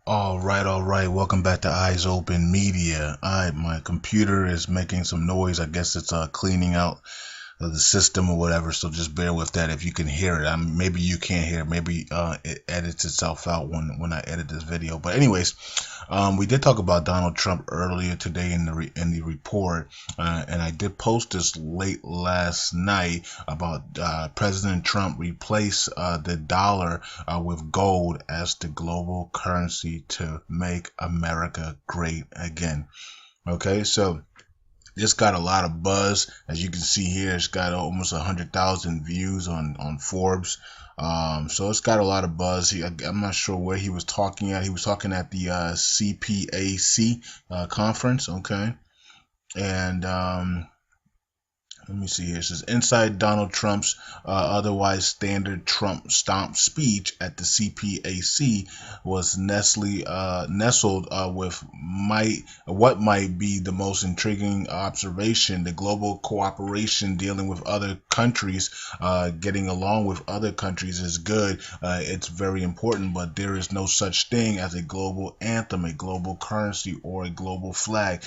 All right. Welcome back to Eyes Open Media. My computer is making some noise. I guess it's cleaning out of the system or whatever. So just bear with that if you can hear it. Maybe you can't hear it. Maybe it edits itself out when I edit this video. But anyways, we did talk about Donald Trump earlier today in the report, and I did post this late last night about President Trump replace the dollar with gold as the global currency to make America great again. Okay, so it's got a lot of buzz, as you can see here. It's got almost 100,000 views on Forbes. So it's got a lot of buzz. I'm not sure where he was talking at. He was talking at the CPAC conference. Okay, and let me see here. It says inside Donald Trump's otherwise standard Trump stomp speech at the CPAC was nestled with what might be the most intriguing observation. The global cooperation dealing with other countries, getting along with other countries is good. It's very important, but there is no such thing as a global anthem, a global currency, or a global flag.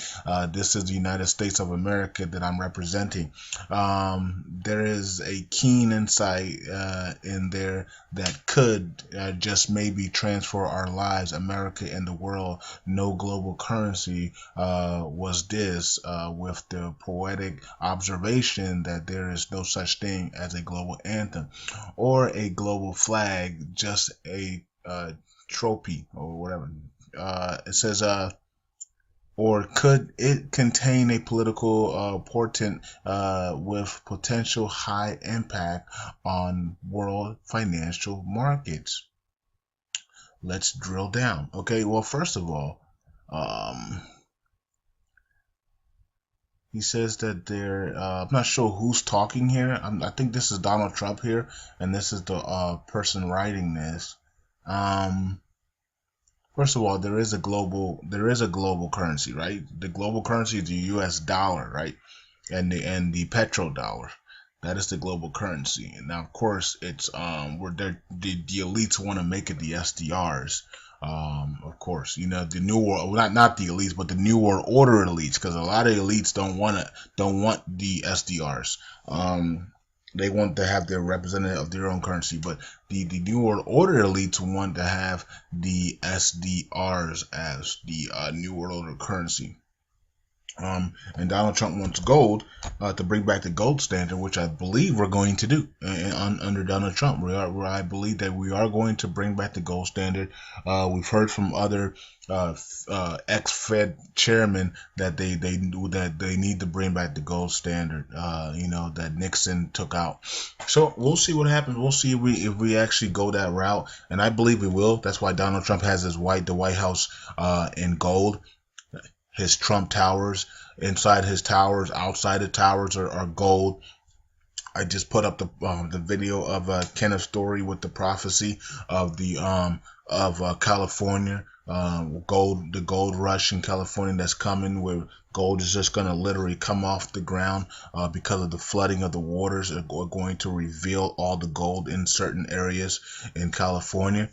This is the United States of America that I'm representing. There is a keen insight in there that could just maybe transfer our lives, America and the world. No global currency was this, with the poetic observation that there is no such thing as a global anthem or a global flag, just a trophy or whatever. It says, or could it contain a political portent with potential high impact on world financial markets? Let's drill down. Okay, well, first of all, um, he says that I'm not sure who's talking here. I think this is Donald Trump here, and this is the person writing this. Um, First of all, there is a global currency, right? The global currency is the U.S. dollar, right? And the petrodollar. That is the global currency. And now, of course, it's where the elites want to make it the SDRs. Of course, the new world, well, not the elites, but the new world order elites, because a lot of elites don't want the SDRs. They want to have their representative of their own currency, but the New World Order elites want to have the SDRs as the New World Order currency. And Donald Trump wants gold to bring back the gold standard, which I believe we're going to do under Donald Trump. I believe that we are going to bring back the gold standard. We've heard from other ex-Fed chairmen that they need to bring back the gold standard. That Nixon took out. So we'll see what happens. We'll see if we actually go that route, and I believe we will. That's why Donald Trump has the White House in gold. His Trump towers, inside his towers, outside the towers are gold. I just put up the video of Kenneth Story with the prophecy of the of California, the gold rush in California that's coming, where gold is just going to literally come off the ground because of the flooding of the waters are going to reveal all the gold in certain areas in California.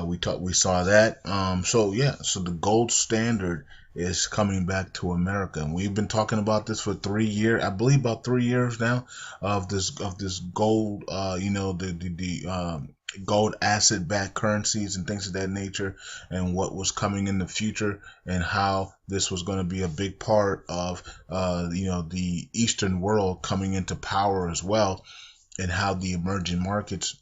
We saw that. So the gold standard is coming back to America, and we've been talking about this for 3 years, I believe, about 3 years now, of this gold, the gold asset-backed currencies and things of that nature, and what was coming in the future, and how this was going to be a big part of the Eastern world coming into power as well, and how the emerging markets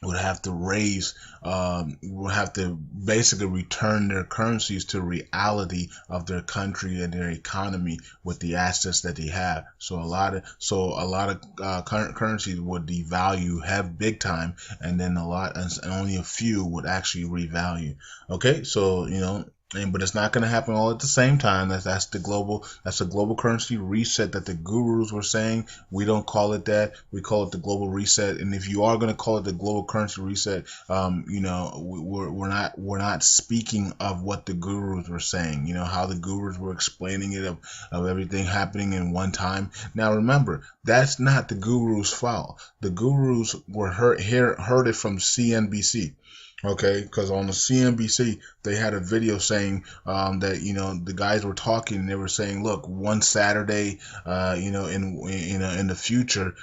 would have to would have to basically return their currencies to reality of their country and their economy with the assets that they have. So a lot of current currencies would devalue, have big time, and then and only a few would actually revalue. Okay, so but it's not going to happen all at the same time. That's the global currency reset that the gurus were saying. We don't call it that. We call it the global reset. And if you are going to call it the global currency reset, we're not speaking of what the gurus were saying. How the gurus were explaining it of everything happening in one time. Now remember, that's not the gurus' fault. The gurus heard it from CNBC. Okay, because on the CNBC they had a video saying that the guys were talking and they were saying, look, one Saturday, in the future,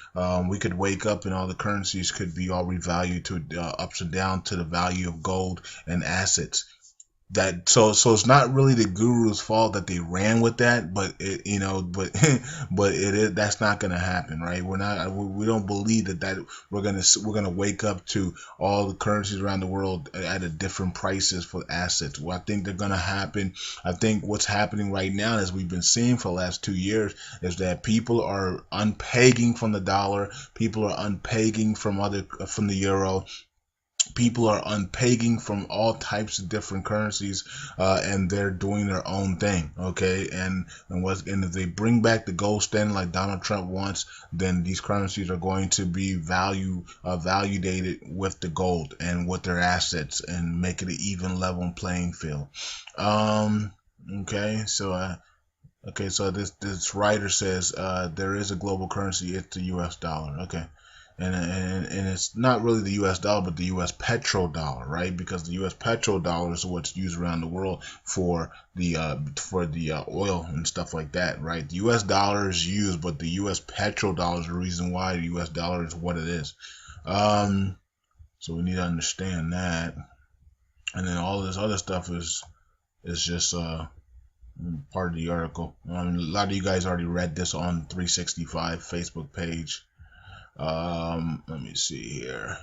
we could wake up and all the currencies could be all revalued to ups and down to the value of gold and assets. So it's not really the guru's fault that they ran with that, but but it is, that's not going to happen, right? We don't believe that we're gonna wake up to all the currencies around the world at a different prices for assets. Well, I think they're going to happen. I think what's happening right now, as we've been seeing for the last 2 years, is that people are unpegging from the dollar, people are unpegging from the euro, people are unpegging from all types of different currencies, and they're doing their own thing. Okay, and if they bring back the gold standard like Donald Trump wants, then these currencies are going to be valuated with the gold and with their assets, and make it an even level playing field. um okay, so this writer says there is a global currency. It's the U.S. dollar. Okay, and it's not really the U.S. dollar, but the U.S. petrodollar, right? Because the U.S. petrodollar is what's used around the world for the oil and stuff like that, right? The U.S. dollar is used, but the U.S. petrodollar is the reason why the U.S. dollar is what it is. Um, so we need to understand that, and then all this other stuff is just part of the article. A lot of you guys already read this on 365 Facebook page. Let me see here.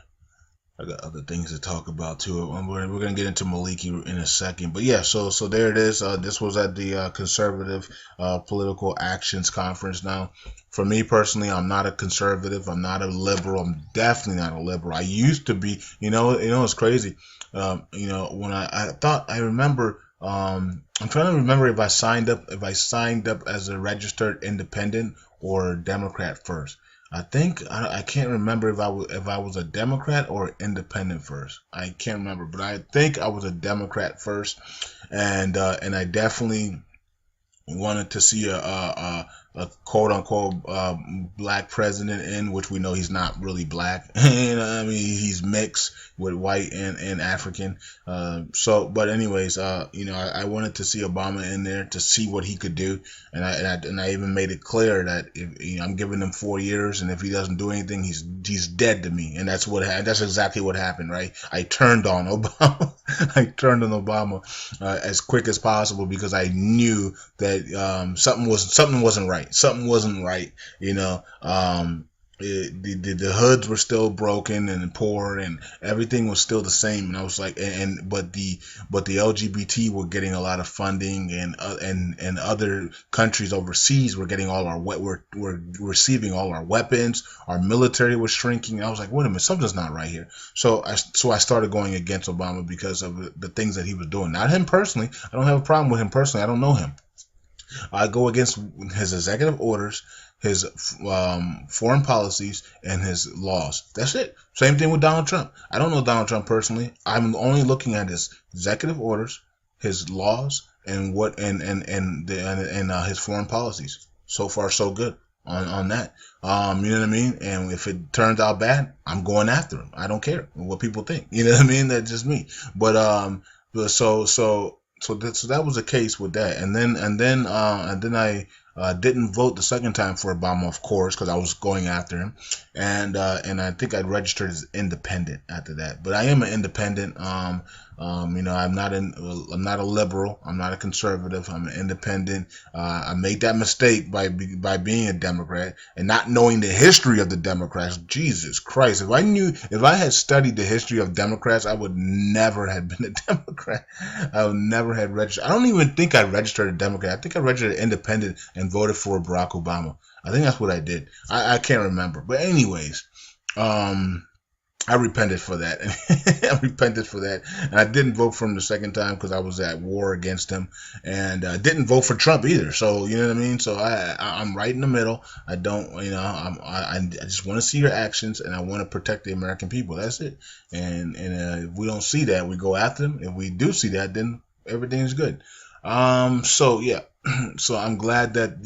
I got other things to talk about too. We're gonna get into Maliki in a second, but yeah. So there it is. This was at the Conservative Political Actions Conference. Now, for me personally, I'm not a conservative. I'm not a liberal. I'm definitely not a liberal. I used to be. It's crazy. When I thought I remember. I'm trying to remember if I signed up as a registered independent or Democrat first. I think I can't remember if I was a Democrat or independent first. I can't remember, but I think I was a Democrat first, and I definitely wanted to see a quote unquote black president in, which we know he's not really black. I mean, he's mixed with white and African. But anyways, I wanted to see Obama in there to see what he could do, and I even made it clear that if I'm giving him 4 years, and if he doesn't do anything, he's dead to me. And that's exactly what happened, right? I turned on Obama. I turned on Obama as quick as possible because I knew that something wasn't right. Something wasn't right. The hoods were still broken and poor, and everything was still the same. And I was like, but the LGBT were getting a lot of funding, and other countries overseas were getting were receiving all our weapons. Our military was shrinking. And I was like, wait a minute, something's not right here. So I started going against Obama because of the things that he was doing. Not him personally. I don't have a problem with him personally. I don't know him. I go against his executive orders, his foreign policies, and his laws. That's it. Same thing with Donald Trump. I don't know Donald Trump personally. I'm only looking at his executive orders, his laws, and his foreign policies. So far, so good on that. You know what I mean? And if it turns out bad, I'm going after him. I don't care what people think. You know what I mean? That's just me. So that was the case with that, and then I didn't vote the second time for Obama, of course, because I was going after him, and I think I registered as independent after that. But I am an independent. I'm not a liberal. I'm not a conservative. I'm an independent. I made that mistake by being a Democrat and not knowing the history of the Democrats. Jesus Christ! If I had studied the history of Democrats, I would never have been a Democrat. I would never have registered. I don't even think I registered a Democrat. I think I registered independent and voted for Barack Obama. I think that's what I did. I can't remember. But anyways, I repented for that. I repented for that, and I didn't vote for him the second time because I was at war against him, and didn't vote for Trump either. So you know what I mean. So I'm right in the middle. I don't, I just want to see your actions, and I want to protect the American people. That's it. And if we don't see that, we go after them. If we do see that, then everything's good. So yeah. So I'm glad that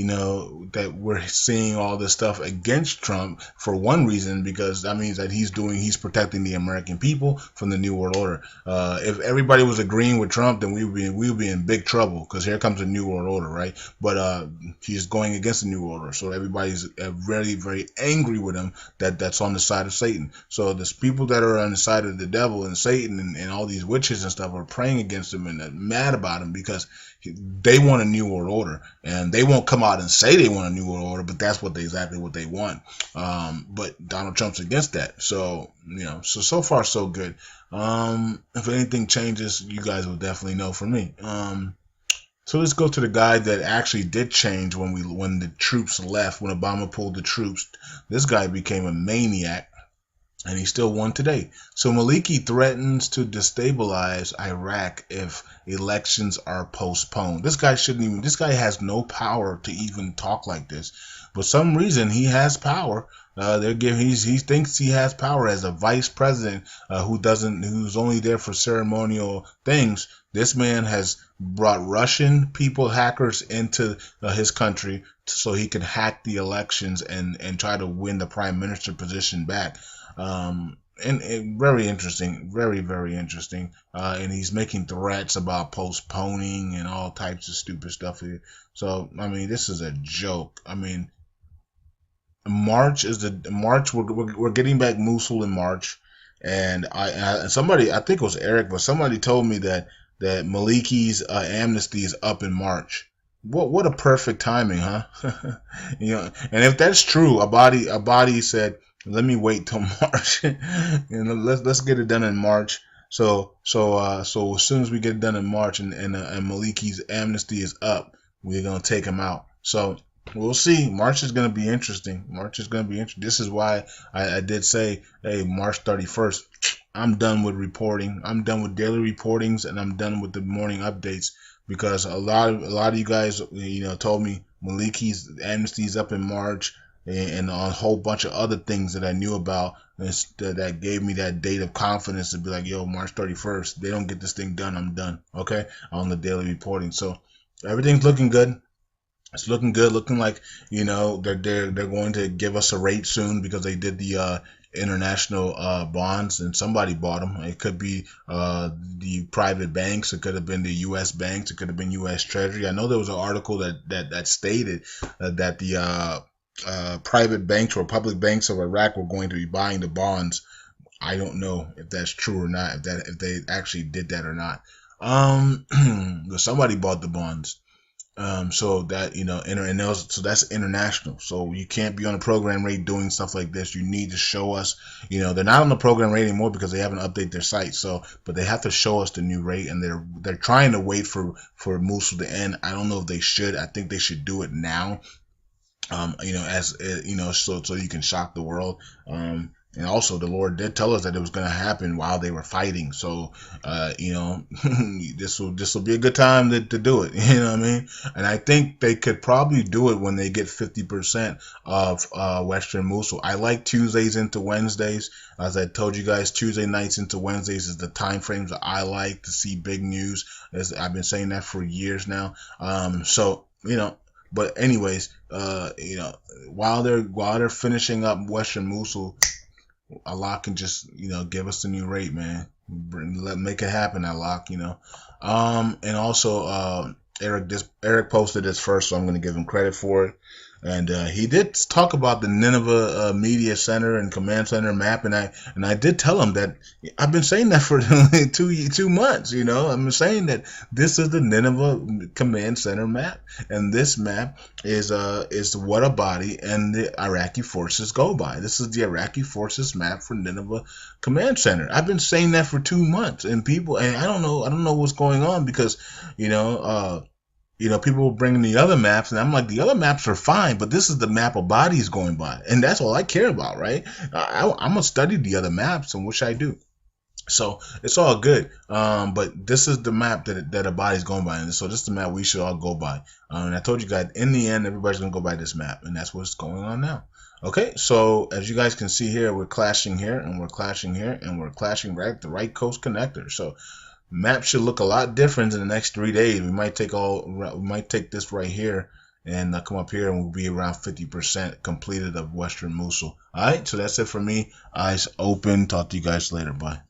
that we're seeing all this stuff against Trump for one reason, because that means that he's protecting the American people from the New World Order. If everybody was agreeing with Trump, then we would be in big trouble, because here comes the New World Order, right? But he's going against the New World Order, so everybody's very, very angry with him. That's on the side of Satan. So there's people that are on the side of the devil and Satan and all these witches and stuff are praying against him and mad about him, because they want a New World Order, and they won't come out and say they want a New World Order, but that's exactly what they want. But Donald Trump's against that, so so far so good. If anything changes, you guys will definitely know from me. So let's go to the guy that actually did change when the troops left, when Obama pulled the troops. This guy became a maniac, and he still won today. So Maliki threatens to destabilize Iraq if elections are postponed. This guy has no power to even talk like this. For some reason, he has power. He thinks he has power as a vice president who's only there for ceremonial things. This man has brought Russian hackers into his country so he can hack the elections and try to win the prime minister position back. And very interesting, very, very interesting. And he's making threats about postponing and all types of stupid stuff here. So, I mean, this is a joke. I mean, March, we're getting back Mosul in March. And somebody, I think it was Eric, but somebody told me that Maliki's amnesty is up in March. What a perfect timing, huh? And if that's true, Abadi said, let me wait till March. Let's get it done in March. So as soon as we get it done in March and Maliki's amnesty is up, we're gonna take him out. So we'll see. March is gonna be interesting. This is why I did say, hey, March 31st. I'm done with reporting. I'm done with daily reportings, and I'm done with the morning updates, because a lot of you guys, told me Maliki's amnesty is up in March, and a whole bunch of other things that I knew about that gave me that date of confidence to be like, yo, March 31st, they don't get this thing done, I'm done. Okay, on the daily reporting. So everything's looking good. It's looking good, looking like they're going to give us a rate soon, because they did the international bonds, and somebody bought them. It could be the private banks, it could have been the U.S. banks, it could have been U.S. Treasury. I know there was an article that stated that the private banks or public banks of Iraq were going to be buying the bonds. I don't know if that's true or not, if they actually did that or not. Somebody bought the bonds. So that, so that's international. So you can't be on a program rate doing stuff like this. You need to show us, they're not on the program rate anymore because they haven't updated their site. So, but they have to show us the new rate, and they're trying to wait for Mosul to end. I don't know if they should. I think they should do it now. So you can shock the world. And also, the Lord did tell us that it was going to happen while they were fighting. So, this will be a good time to do it. You know what I mean? And I think they could probably do it when they get 50% of Western Mosul. I like Tuesdays into Wednesdays. As I told you guys, Tuesday nights into Wednesdays is the time frames that I like to see big news. I've been saying that for years now. But anyways, while they're finishing up Western Mosul, Allah can just, give us the new rate, man. Make it happen, Allah, And also, Eric posted this first, so I'm going to give him credit for it. And he did talk about the Nineveh Media Center and Command Center map, and I did tell him that I've been saying that for 2 months. I've been saying that this is the Nineveh Command Center map, and this map is what Abadi and the Iraqi forces go by. This is the Iraqi forces map for Nineveh Command Center. I've been saying that for 2 months, and I don't know what's going on, because people were bringing the other maps, and I'm like, the other maps are fine, but this is the map Abadi's going by, and that's all I care about, right? I'm gonna study the other maps, and which I do. So it's all good. But this is the map that Abadi's going by, and so this is the map we should all go by. And I told you guys, in the end, everybody's gonna go by this map, and that's what's going on now. Okay, so as you guys can see here, we're clashing here, and we're clashing here, and we're clashing right at the right coast connector. So map should look a lot different in the next 3 days. We might take this right here and come up here and we'll be around 50% completed of Western Mosul. All right, so that's it for me. Eyes open. Talk to you guys later. Bye.